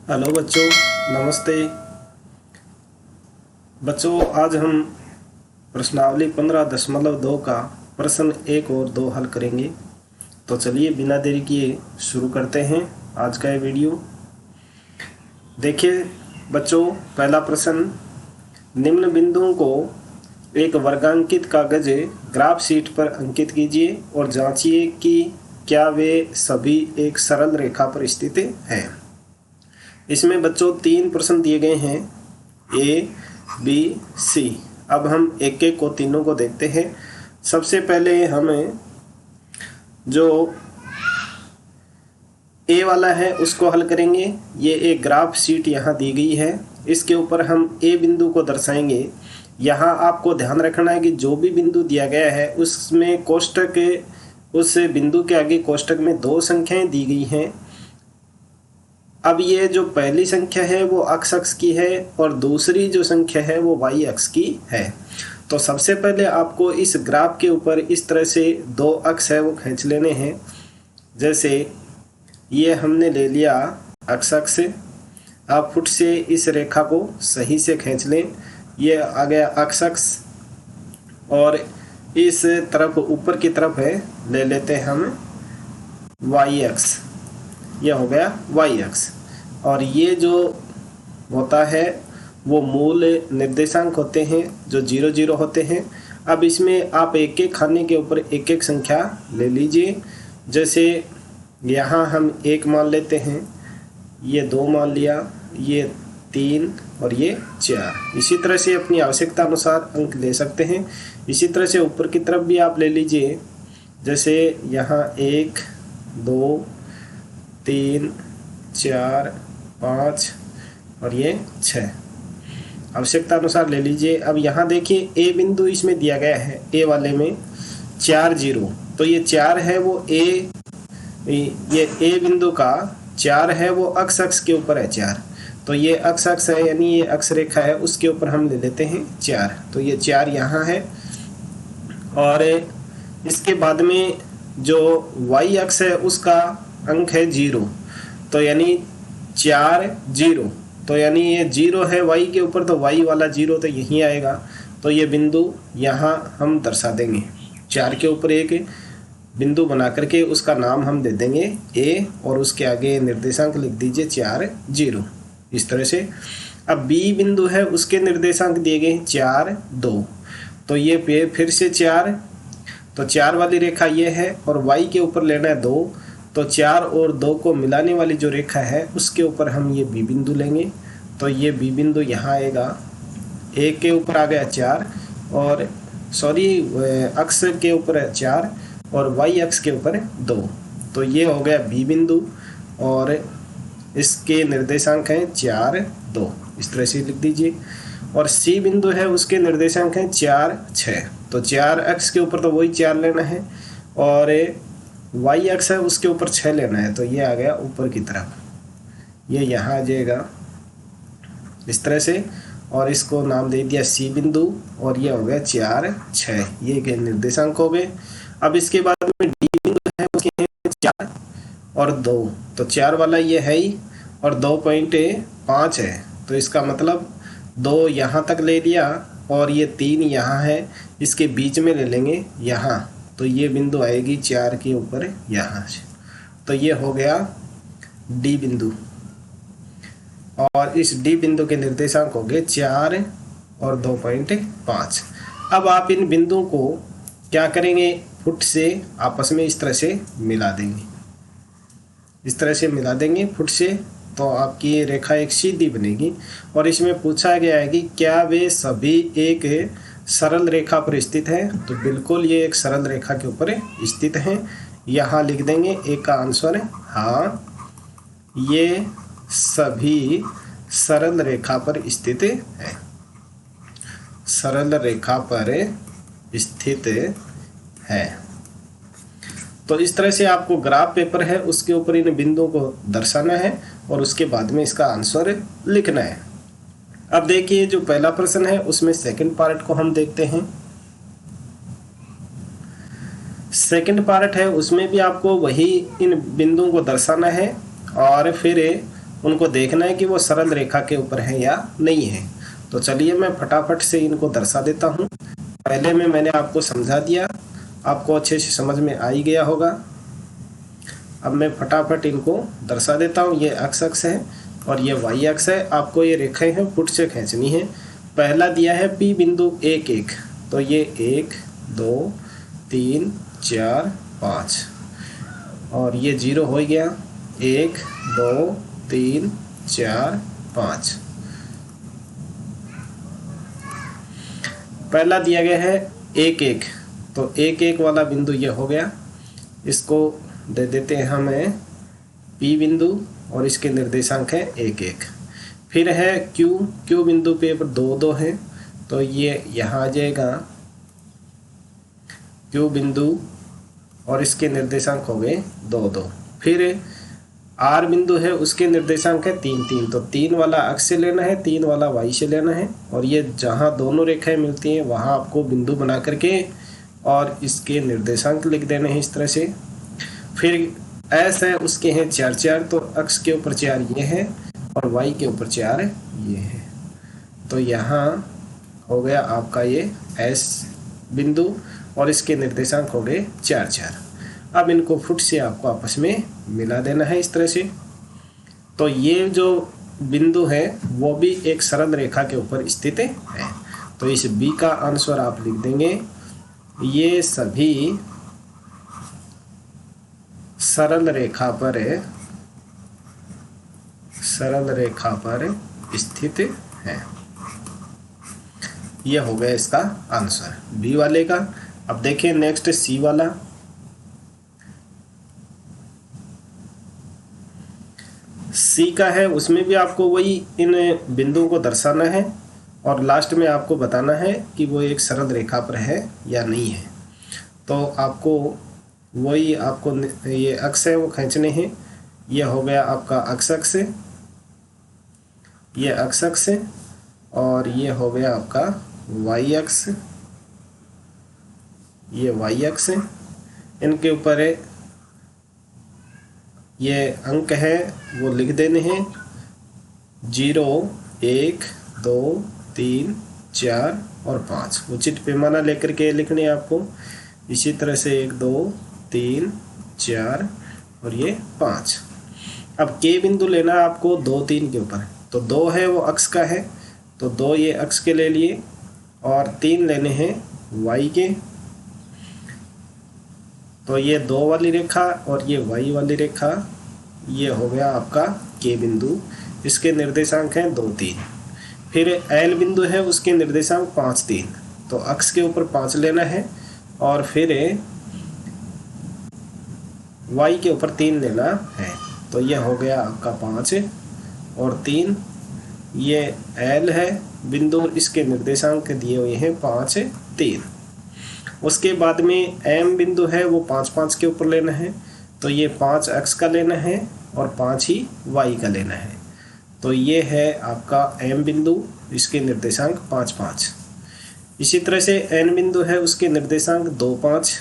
Hello बच्चों, नमस्ते। बच्चों, आज हम प्रश्नावली 15.2 का प्रश्न 1 और 2 हल करेंगे। तो चलिए बिना देरी किए शुरू करते हैं आज का ये वीडियो। देखिए बच्चों, पहला प्रश्न, निम्न बिंदुओं को एक वर्गांकित कागज ग्राफ शीट पर अंकित कीजिए और जांचिए कि क्या वे सभी एक सरल रेखा पर स्थित हैं। इसमें बच्चों 3 प्रश्न दिए गए हैं, ए, बी, सी। अब हम एक एक को तीनों को देखते हैं। सबसे पहले हमें जो ए वाला है उसको हल करेंगे। ये एक ग्राफ शीट यहाँ दी गई है, इसके ऊपर हम ए बिंदु को दर्शाएंगे। यहाँ आपको ध्यान रखना है कि जो भी बिंदु दिया गया है उसमें कोष्टक, उस बिंदु के आगे कोष्टक में 2 संख्याएं दी गई हैं। अब ये जो पहली संख्या है वो x अक्ष की है और दूसरी जो संख्या है वो y अक्ष की है। तो सबसे पहले आपको इस ग्राफ के ऊपर इस तरह से 2 अक्ष है वो खींच लेने हैं। जैसे ये हमने ले लिया x अक्ष। आप फुट से इस रेखा को सही से खींच लें। ये आ गया x अक्ष और इस तरफ ऊपर की तरफ है ले लेते हैं हम y अक्ष। यह हो गया y अक्ष और ये जो होता है वो मूल निर्देशांक होते हैं जो 0 0 होते हैं। अब इसमें आप एक एक खाने के ऊपर एक एक संख्या ले लीजिए। जैसे यहाँ हम 1 मान लेते हैं, ये 2 मान लिया, ये 3 और ये 4। इसी तरह से अपनी आवश्यकता अनुसार अंक ले सकते हैं। इसी तरह से ऊपर की तरफ भी आप ले लीजिए। जैसे यहाँ 1 2 3 4 5 और ये 6, आवश्यकता अनुसार ले लीजिए। अब यहाँ देखिए ए बिंदु इसमें दिया गया है, ए वाले में 4 0। तो ये 4 है वो ये ए बिंदु का 4 है वो x अक्ष के ऊपर है 4। तो ये x अक्ष है यानी ये अक्ष रेखा है, उसके ऊपर हम ले लेते हैं 4। तो ये 4 यहाँ है और इसके बाद में जो y अक्ष है उसका अंक है 0। तो यानी 4 0, तो यानी ये 0 है y के ऊपर, तो y वाला 0 तो यहीं आएगा। तो ये बिंदु यहाँ हम दर्शा देंगे। 4 के ऊपर एक बिंदु बना करके उसका नाम हम दे देंगे a और उसके आगे निर्देशांक लिख दीजिए 4 0, इस तरह से। अब b बिंदु है, उसके निर्देशांक दिए गए 4 2। तो ये फिर से 4, तो 4 वाली रेखा ये है और y के ऊपर लेना है 2। तो 4 और 2 को मिलाने वाली जो रेखा है उसके ऊपर हम ये बी बिंदु लेंगे। तो ये बी बिंदु यहाँ आएगा। ए के ऊपर आ गया 4 और अक्ष के ऊपर है 4 और वाई अक्ष के ऊपर 2। तो ये हो गया बी बिंदु और इसके निर्देशांक हैं 4 2, इस तरह से लिख दीजिए। और सी बिंदु है, उसके निर्देशांक हैं 4 6। तो 4 अक्ष के ऊपर तो वही 4 लेना है और y अक्ष है उसके ऊपर 6 लेना है। तो ये आ गया ऊपर की तरफ, ये यहाँ आ जाएगा इस तरह से। और इसको नाम दे दिया सी बिंदु और ये हो गया 4 6, ये के निर्देशांक हो गए। अब इसके बाद में डी बिंदु है, उसके हैं 4 और 2। तो 4 वाला ये है ही और 2.5 है। तो इसका मतलब 2 यहाँ तक ले लिया और ये 3 यहाँ है, इसके बीच में ले लेंगे यहाँ। तो ये बिंदु आएगी 4 के ऊपर यहाँ से। तो ये हो गया डी बिंदु और इस डी बिंदु के निर्देशांक हो गए 4 और 2.5। अब आप इन बिंदुओं को क्या करेंगे, फुट से आपस में इस तरह से मिला देंगे, इस तरह से मिला देंगे फुट से। तो आपकी रेखा एक सीधी बनेगी। और इसमें पूछा गया है कि क्या वे सभी एक सरल रेखा पर स्थित है। तो बिल्कुल ये एक सरल रेखा के ऊपर स्थित हैं। यहाँ लिख देंगे एक का आंसर है हाँ, ये सभी सरल रेखा पर स्थित है, सरल रेखा पर स्थित है। तो इस तरह से आपको ग्राफ पेपर है उसके ऊपर इन बिंदुओं को दर्शाना है और उसके बाद में इसका आंसर लिखना है। अब देखिए जो पहला प्रश्न है उसमें सेकंड पार्ट को हम देखते हैं। सेकंड पार्ट है उसमें भी आपको वही इन बिंदुओं को दर्शाना है और फिर उनको देखना है कि वो सरल रेखा के ऊपर है या नहीं है। तो चलिए मैं फटाफट से इनको दर्शा देता हूँ। पहले में मैंने आपको समझा दिया, आपको अच्छे से समझ में आ ही गया होगा। अब मैं फटाफट इनको दर्शा देता हूँ। ये एक्स अक्ष है और ये वाई अक्ष है। आपको ये रेखाएं हैं पुट से खींचनी है। पहला दिया है P बिंदु 1 1, तो ये 1 2 3 4 5 और ये 0 हो गया। 1 2 3 4 5। पहला दिया गया है 1 1, तो 1 1 वाला बिंदु ये हो गया। इसको दे देते हैं हमें P बिंदु और इसके निर्देशांक है 1 1। फिर है Q बिंदु पे 2 2 है, तो ये यहाँ आ जाएगा Q बिंदु और इसके निर्देशांक हो गए 2 2। फिर R बिंदु है, उसके निर्देशांक है 3 3, तो 3 वाला अक्ष से लेना है, 3 वाला वाई से लेना है। और ये जहाँ दोनों रेखाएं मिलती हैं वहाँ आपको बिंदु बना करके और इसके निर्देशांक लिख देने हैं इस तरह से। फिर S है, उसके हैं 4 4, तो अक्ष के ऊपर 4 ये है और वाई के ऊपर 4 ये है। तो यहाँ हो गया आपका ये S बिंदु और इसके निर्देशांक हो गए 4 4। अब इनको फुट से आपको आपस में मिला देना है इस तरह से। तो ये जो बिंदु है वो भी एक सरल रेखा के ऊपर स्थित है। तो इस बी का आंसर आप लिख देंगे, ये सभी सरल रेखा पर स्थित है। यह हो गया इसका आंसर बी वाले का। अब देखिए नेक्स्ट सी वाला। सी का है, उसमें भी आपको वही इन बिंदुओं को दर्शाना है और लास्ट में आपको बताना है कि वो एक सरल रेखा पर है या नहीं है। तो आपको वही ये अक्ष है वो खींचने हैं। ये हो गया आपका अक्ष अक्ष, ये अक्ष अक्ष और ये हो गया आपका वाई अक्ष, ये वाई अक्ष। इनके ऊपर ये अंक है वो लिख देने हैं 0 1 2 3 4 और 5। उचित पैमाना लेकर के लिखने हैं आपको। इसी तरह से 1 2 3 4 और ये 5। अब के बिंदु लेना है आपको 2 3 के ऊपर। तो 2 है वो अक्ष का है, तो 2 ये अक्ष के ले लिए और 3 लेने हैं वाई के। तो ये 2 वाली रेखा और ये वाई वाली रेखा, ये हो गया आपका के बिंदु। इसके निर्देशांक हैं 2 3। फिर एल बिंदु है, उसके निर्देशांक 5 3, तो अक्ष के ऊपर 5 लेना है और फिर वाई के ऊपर 3 लेना है। तो ये हो गया आपका 5 और 3। ये एल है बिंदु, इसके निर्देशांक दिए हुए हैं 5 3। उसके बाद में एम बिंदु है वो 5 5 के ऊपर लेना है। तो ये 5 अक्ष का लेना है और 5 ही वाई का लेना है। तो ये है आपका एम बिंदु, इसके निर्देशांक 5 5। इसी तरह से एन बिंदु है, उसके निर्देशांक 2 5।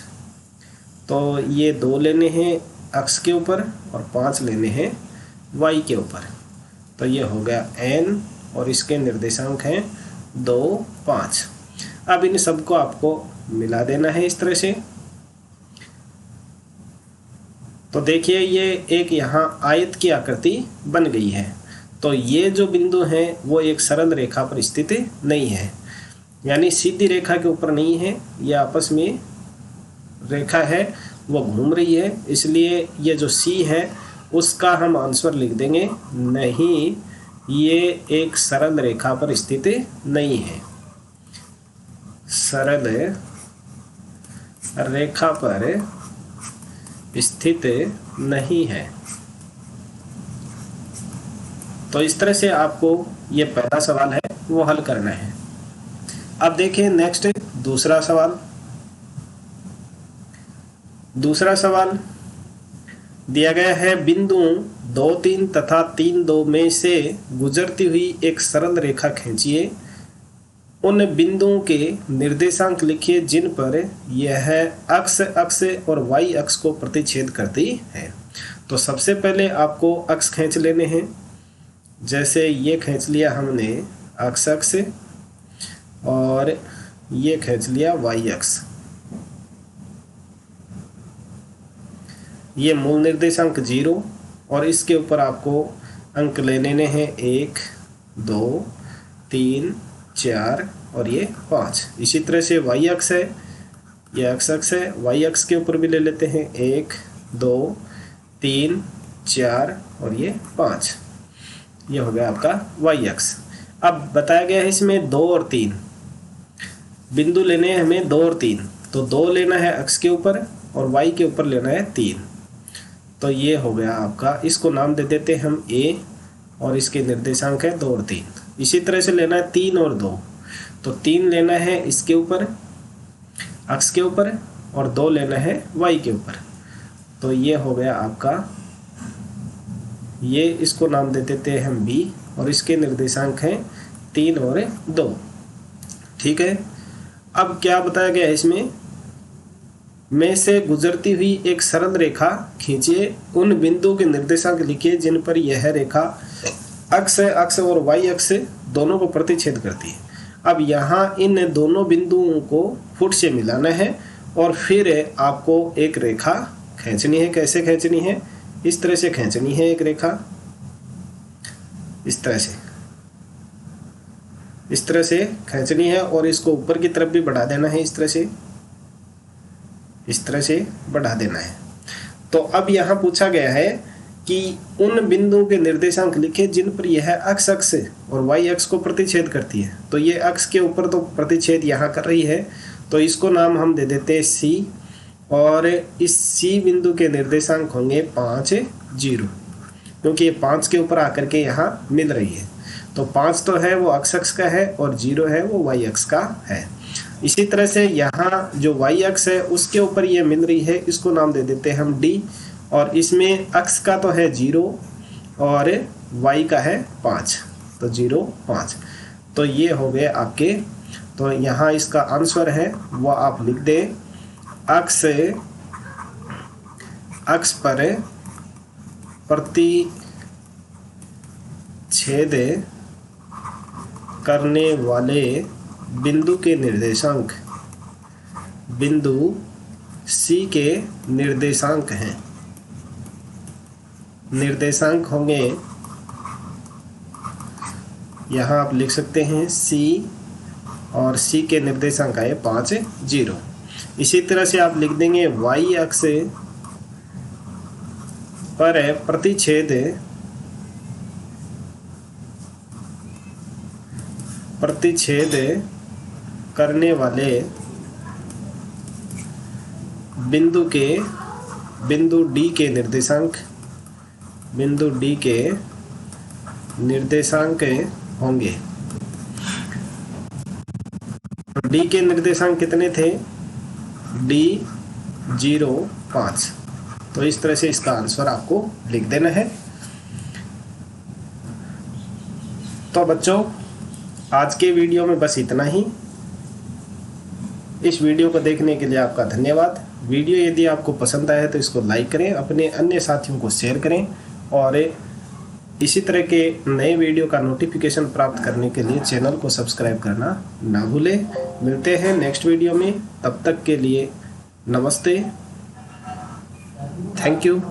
तो ये 2 लेने हैं अक्ष के ऊपर और 5 लेने हैं वाई के ऊपर। तो ये हो गया एन और इसके निर्देशांक हैं 2 5। अब इन सबको आपको मिला देना है इस तरह से। तो देखिए ये एक यहाँ आयत की आकृति बन गई है। तो ये जो बिंदु हैं वो एक सरल रेखा पर स्थित नहीं है, यानी सीधी रेखा के ऊपर नहीं है। ये आपस में रेखा है वो घूम रही है, इसलिए ये जो सी है उसका हम आंसर लिख देंगे नहीं, ये एक सरल रेखा पर स्थित नहीं है, सरल रेखा पर स्थित नहीं है। तो इस तरह से आपको ये पहला सवाल है वो हल करना है। अब देखिए नेक्स्ट दूसरा सवाल। दूसरा सवाल दिया गया है बिंदु 2 3 तथा 3 2 में से गुजरती हुई एक सरल रेखा खींचिए। उन बिंदुओं के निर्देशांक लिखिए जिन पर यह अक्ष अक्ष और वाई अक्ष को प्रतिच्छेद करती है। तो सबसे पहले आपको अक्ष खींच लेने हैं। जैसे ये खींच लिया हमने x अक्ष और ये खींच लिया y अक्ष। ये मूल निर्देशांक 0 और इसके ऊपर आपको अंक लेने हैं 1 2 3 4 और ये 5। इसी तरह से y अक्ष है, ये x अक्ष है, y अक्ष के ऊपर भी ले लेते हैं 1 2 3 4 और ये 5। ये हो गया आपका y अक्ष। अब बताया गया है इसमें 2 और 3 बिंदु लेने हैं हमें, 2 और 3। तो 2 लेना है x के ऊपर और y के ऊपर लेना है 3। तो ये हो गया आपका, इसको नाम दे देते हैं हम a और इसके निर्देशांक है 2 और 3। इसी तरह से लेना है 3 और 2। तो 3 लेना है इसके ऊपर x के ऊपर और 2 लेना है y के ऊपर। तो ये हो गया आपका, ये इसको नाम दे देते हैं हम b और इसके निर्देशांक हैं 3 और 2। ठीक है। अब क्या बताया गया है इसमें, में से गुजरती हुई एक सरल रेखा खींचिए, उन बिंदुओं के निर्देशांक लिखिए जिन पर यह रेखा अक्ष और y अक्ष दोनों को प्रतिच्छेद करती है। अब यहाँ इन दोनों बिंदुओं को फुट से मिलाना है और फिर आपको एक रेखा खींचनी है। कैसे खींचनी है? इस तरह से खींचनी है एक रेखा, इस तरह से खींचनी है और इसको ऊपर की तरफ भी बढ़ा देना है, इस तरह से बढ़ा देना है। तो अब यहाँ पूछा गया है कि उन बिंदुओं के निर्देशांक लिखे जिन पर यह x अक्ष और y अक्ष को प्रतिच्छेद करती है। तो ये अक्ष के ऊपर तो प्रतिच्छेद यहाँ कर रही है, तो इसको नाम हम दे देते हैं C और इस C बिंदु के निर्देशांक होंगे 5 0, क्योंकि ये 5 के ऊपर आकर के यहाँ मिल रही है। तो 5 तो है वो x अक्ष का है और 0 है वो y अक्ष का है। इसी तरह से यहाँ जो y अक्ष है उसके ऊपर ये मिल रही है, इसको नाम दे देते हैं हम D और इसमें x का तो है 0 और y का है 5, तो 0 5। तो ये हो गए आपके। तो यहाँ इसका आंसर है वो आप लिख दें, अक्ष पर प्रतिच्छेद करने वाले बिंदु के निर्देशांक बिंदु C के निर्देशांक हैं। निर्देशांक होंगे, यहाँ आप लिख सकते हैं C और C के निर्देशांक आए 5 0। इसी तरह से आप लिख देंगे y अक्ष पर प्रतिच्छेद करने वाले बिंदु D के निर्देशांक होंगे। D के निर्देशांक कितने थे? D 0 5। तो इस तरह से इसका आंसर आपको लिख देना है। तो बच्चों आज के वीडियो में बस इतना ही। इस वीडियो को देखने के लिए आपका धन्यवाद। वीडियो यदि आपको पसंद आया तो इसको लाइक करें, अपने अन्य साथियों को शेयर करें और इसी तरह के नए वीडियो का नोटिफिकेशन प्राप्त करने के लिए चैनल को सब्सक्राइब करना ना भूलें। मिलते हैं नेक्स्ट वीडियो में, तब तक के लिए नमस्ते, थैंक यू।